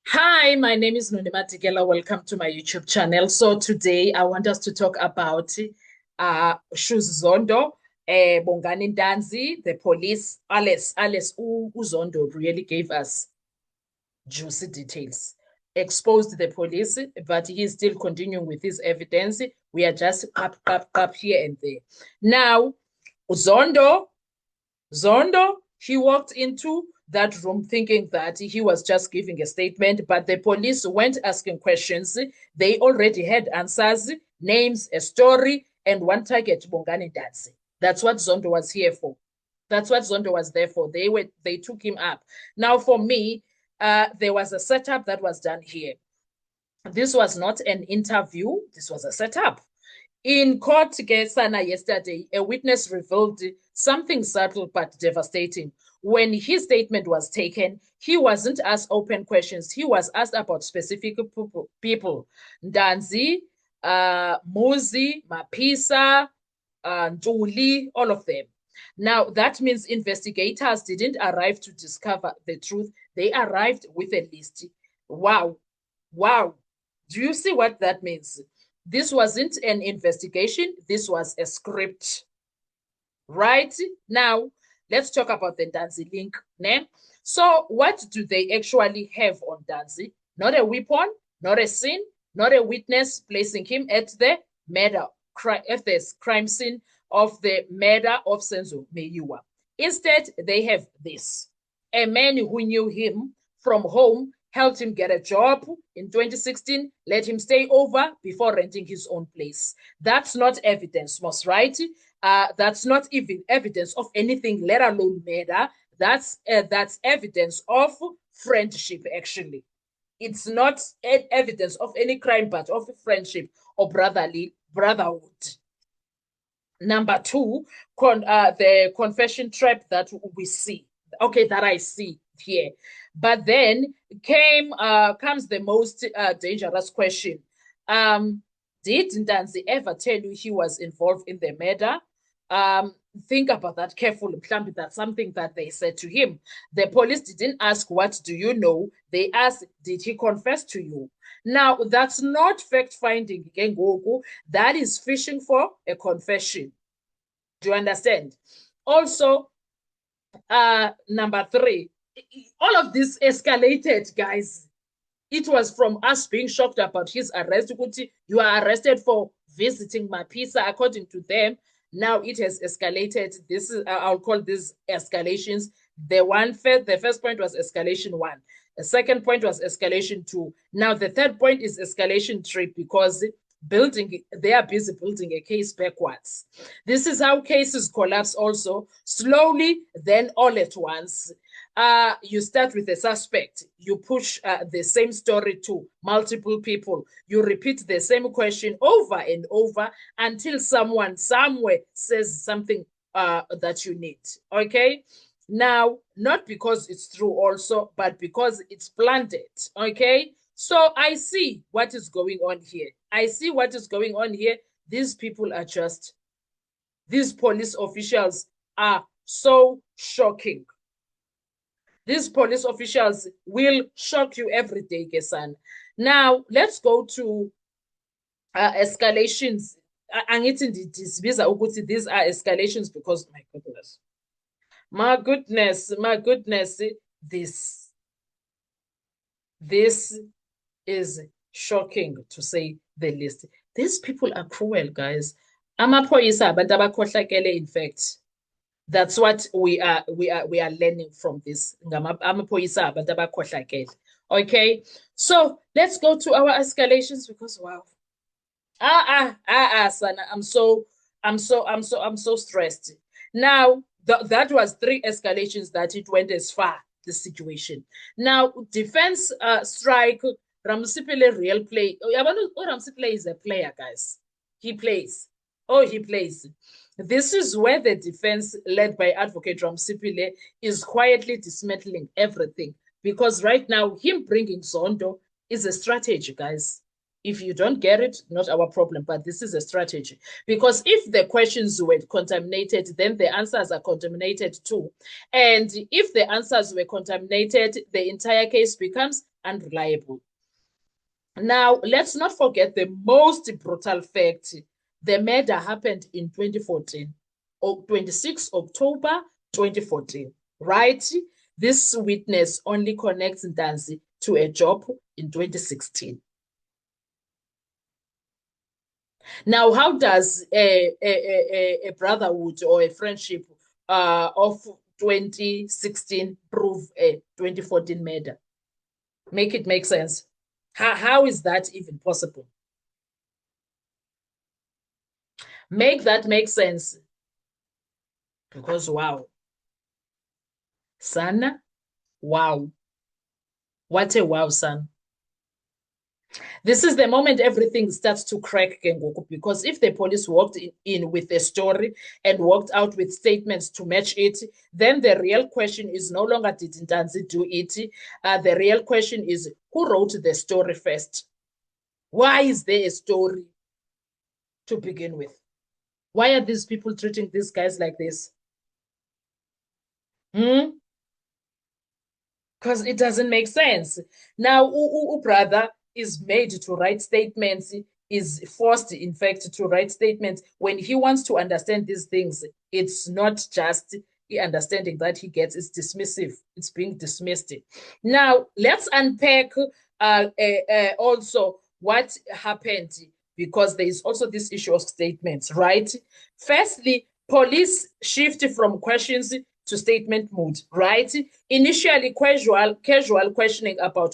Hi, my name is Nonima Tigela. Welcome to my YouTube channel. So today I want us to talk about Shoes Zondo, Bongani Ntanzi, the police. Alice Uzondo really gave us juicy details. Exposed the police, but he's still continuing with his evidence. We are just up here and there. Now, Zondo he walked into that room thinking that he was just giving a statement, but the police weren't asking questions. They already had answers, names, a story, and one target, Bongani Ntanzi. That's what Zondo was here for. That's what Zondo was there for. They took him up. Now, for me, there was a setup that was done here. This was not an interview. This was a setup. In court, Kesana yesterday, a witness revealed something subtle but devastating. When his statement was taken, he wasn't asked open questions. He was asked about specific people. Ntanzi, Muzi, Mapisa, Ntuli, all of them. Now, that means investigators didn't arrive to discover the truth. They arrived with a list. Wow. Wow. Do you see what that means? This wasn't an investigation. This was a script. Right? Now, let's talk about the Ntanzi link. Ne? So, what do they actually have on Ntanzi? Not a weapon, not a scene, not a witness placing him at the crime scene of the murder of Senzo Meyiwa. Instead, they have this. A man who knew him from home helped him get a job in 2016, let him stay over before renting his own place. That's not evidence, most right? That's not even evidence of anything, let alone murder. That's evidence of friendship, actually. It's not evidence of any crime, but of friendship or brotherhood. Number two, the confession trap that we see. Okay, that I see here. But then comes the most dangerous question. Did Ntanzi ever tell you he was involved in the murder? Think about that carefully. That's something that they said to him. The police didn't ask, what do you know? They asked, did he confess to you? Now, that's not fact-finding, Gengoku. That is fishing for a confession. Do you understand? Also, number three, all of this escalated, guys. It was from us being shocked about his arrest. You are arrested for visiting Mapisa, according to them. Now it has escalated. This is I'll call this escalations. The first point was escalation one. The second point was escalation two. Now the third point is escalation three because they are busy building a case backwards. This is how cases collapse also slowly, then all at once. You start with a suspect, you push the same story to multiple people, you repeat the same question over and over until someone somewhere says something that you need. Okay, now not because it's true also, but because it's planted. Okay, so I see what is going on here. I see what is going on here. These people are just, these police officials are so shocking. These police officials will shock you every day, Gesan. Now, let's go to escalations. These are escalations because, my goodness, this, this is shocking to say the least. These people are cruel, guys. Amaphoyisa abantu abakhohlakele, in fact. That's what we are learning from this. Okay, so let's go to our escalations because wow. Sana, I'm so stressed. Now that was three escalations that it went as far, the situation. Now defense strike, Ramsipele real play. Ramsipele is a player, guys. He plays. Oh, he plays. This is where the defense, led by Advocate Ramsipile, is quietly dismantling everything. Because right now, him bringing Zondo is a strategy, guys. If you don't get it, not our problem, but this is a strategy. Because if the questions were contaminated, then the answers are contaminated too. And if the answers were contaminated, the entire case becomes unreliable. Now, let's not forget the most brutal fact. The murder happened in 2014, or 26 October 2014, right? This witness only connects Ntanzi to a job in 2016. Now, how does a brotherhood or a friendship of 2016 prove a 2014 murder? Make it make sense. How is that even possible? Make that make sense. Because wow. Son, wow. What a wow, son. This is the moment everything starts to crack, Kengoku, because if the police walked in with a story and walked out with statements to match it, then the real question is no longer did Ntanzi do it. The real question is who wrote the story first? Why is there a story to begin with? Why are these people treating these guys like this? Because it doesn't make sense. Now, brother is made to write statements, is forced, in fact, to write statements. When he wants to understand these things, it's not just the understanding that he gets, it's dismissive. It's being dismissed. Now, let's unpack also what happened, because there is also this issue of statements, right? Firstly, police shift from questions to statement mode, right? Initially, casual questioning about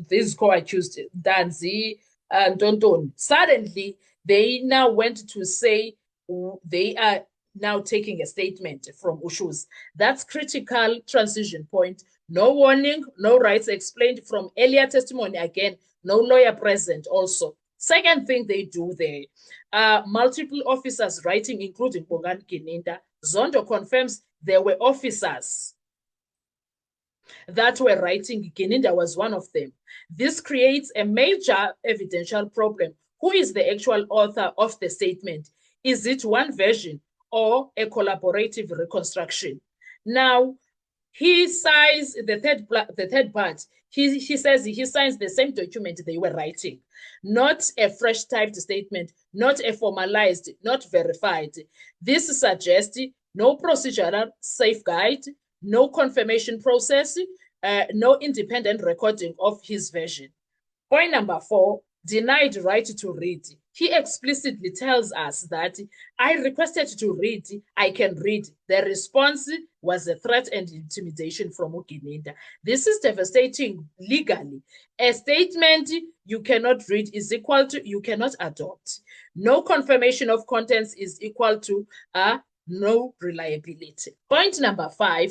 this co-accused Ntanzi and Tonton. Suddenly, they now went to say they are now taking a statement from Ushus. That's critical transition point. No warning, no rights explained from earlier testimony. Again, no lawyer present also. Second thing they do there, multiple officers writing, including Bongani Gininda. Zondo confirms there were officers that were writing. Gininda was one of them. This creates a major evidential problem. Who is the actual author of the statement? Is it one version or a collaborative reconstruction? Now, he signs the third part. He says he signs the same document they were writing, not a fresh typed statement, not a formalized, not verified. This suggests no procedural safeguard, no confirmation process, no independent recording of his version. Point number 4, denied right to read. He explicitly tells us that I requested to read, I can read. The response was a threat and intimidation from Gininda. This is devastating legally. A statement you cannot read is equal to you cannot adopt. No confirmation of contents is equal to no reliability. Point number 5,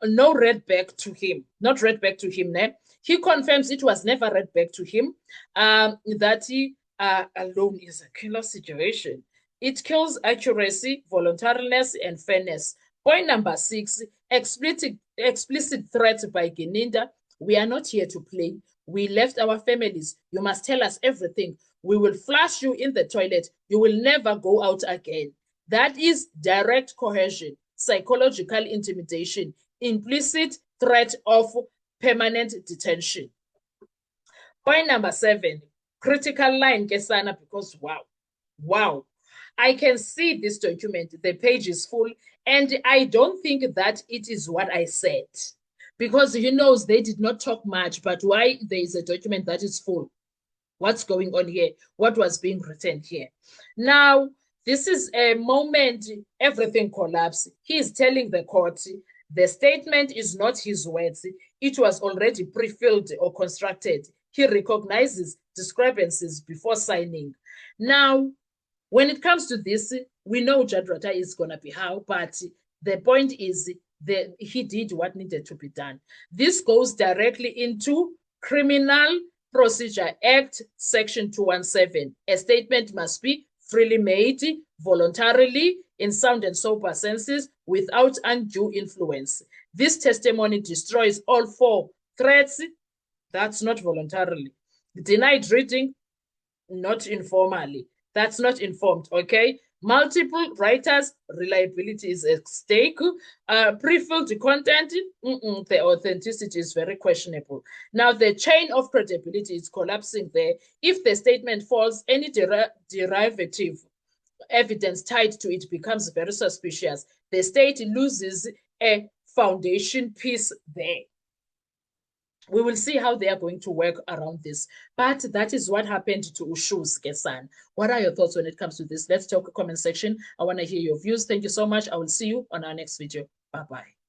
no read back to him. Not read back to him, ne? He confirms it was never read back to him, that he alone is a killer situation. It kills accuracy, voluntariness, and fairness. Point number 6, explicit threat by Gininda. We are not here to play. We left our families. You must tell us everything. We will flush you in the toilet. You will never go out again. That is direct coercion, psychological intimidation, implicit threat of permanent detention. Point number 7, critical line, Kesana, because wow. I can see this document, the page is full, and I don't think that it is what I said. Because he knows they did not talk much, but why there is a document that is full? What's going on here? What was being written here? Now, this is a moment everything collapsed. He is telling the court the statement is not his words. It was already pre-filled or constructed. He recognizes discrepancies before signing. Now, when it comes to this, we know Jadrata is going to be how, but the point is that he did what needed to be done. This goes directly into Criminal Procedure Act, Section 217. A statement must be freely made, voluntarily, in sound and sober senses, without undue influence. This testimony destroys all 4 threats. That's not voluntarily. Denied reading, not informally. That's not informed, okay? Multiple writers, reliability is at stake. Pre-filled content, the authenticity is very questionable. Now, the chain of credibility is collapsing there. If the statement falls, any derivative evidence tied to it becomes very suspicious. The state loses a foundation piece there. We will see how they are going to work around this. But that is what happened to Ushu's Kesan. What are your thoughts when it comes to this? Let's talk comment section. I want to hear your views. Thank you so much. I will see you on our next video. Bye-bye.